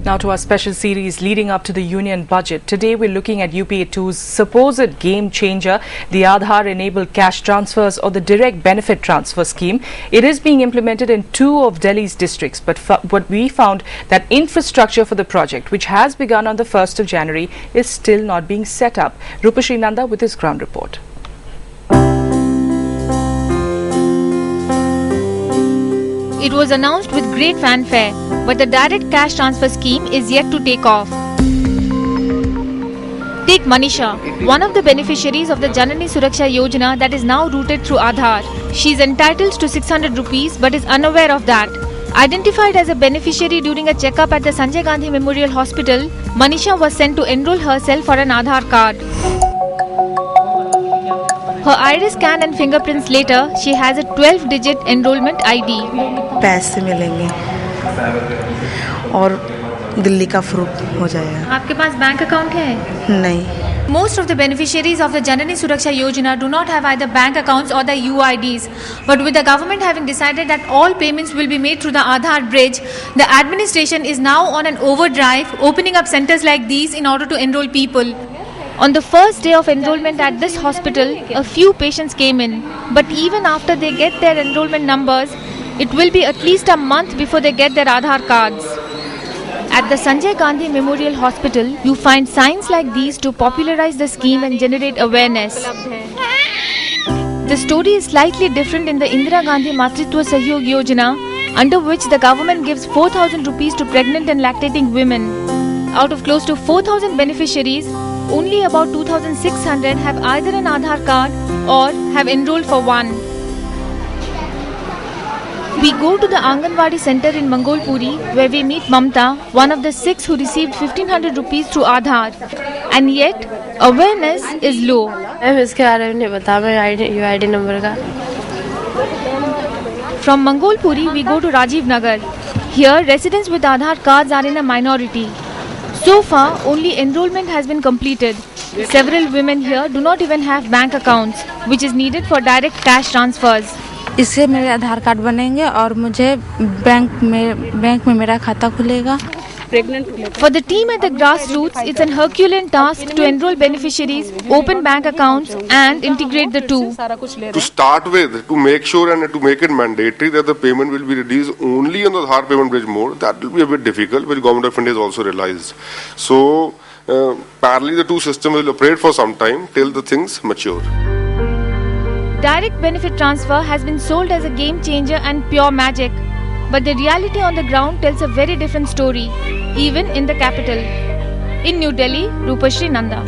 Now to our special series leading up to the union budget. Today we're looking at UPA2's supposed game changer, the Aadhaar-enabled cash transfers or the direct benefit transfer scheme. It is being implemented in 2 of Delhi's districts, but what we found that infrastructure for the project, which has begun on the 1st of January, is still not being set up. Rupashri Nanda with his ground report. It was announced with great fanfare, but the direct cash transfer scheme is yet to take off. Take Manisha, one of the beneficiaries of the Janani Suraksha Yojana that is now routed through Aadhaar. She is entitled to 600 rupees but is unaware of that. Identified as a beneficiary during a checkup at the Sanjay Gandhi Memorial Hospital, Manisha was sent to enroll herself for an Aadhaar card. Her iris scan and fingerprints later, she has a 12-digit enrollment ID. पैसे मिलेंगे और दिल्ली का proof हो जाएगा. आपके पास bank account है? नहीं. Most of the beneficiaries of the Janani Suraksha Yojana do not have either bank accounts or the UIDs. But with the government having decided that all payments will be made through the Aadhaar bridge, the administration is now on an overdrive, opening up centers like these in order to enroll people. On the first day of enrollment at this hospital, a few patients came in. But even after they get their enrollment numbers, it will be at least a month before they get their Aadhaar cards. At the Sanjay Gandhi Memorial Hospital, you find signs like these to popularize the scheme and generate awareness. The story is slightly different in the Indira Gandhi Matritwa Sahyog Yojana, under which the government gives 4,000 rupees to pregnant and lactating women. Out of close to 4,000 beneficiaries, only about 2,600 have either an Aadhaar card or have enrolled for one. We go to the Anganwadi center in Mangolpuri where we meet Mamta, one of the 6 who received 1,500 rupees through Aadhaar. And yet, awareness is low. From Mangolpuri, we go to Rajiv Nagar. Here, residents with Aadhaar cards are in a minority. So far, only enrollment has been completed. Several women here do not even have bank accounts, which is needed for direct cash transfers. इससे मेरे आधार card बनेंगे और मुझे bank में मेरा खाता खुलेगा. For the team at the grassroots, it's an Herculean task to enroll beneficiaries, open bank accounts and integrate the two. To start with, to make sure and to make it mandatory that the payment will be released only on the Aadhaar payment bridge mode, that will be a bit difficult, which Government of India has also realized. So, parallelly the two systems will operate for some time till the things mature. Direct benefit transfer has been sold as a game changer and pure magic. But the reality on the ground tells a very different story, even in the capital. In New Delhi, Rupashri Nanda.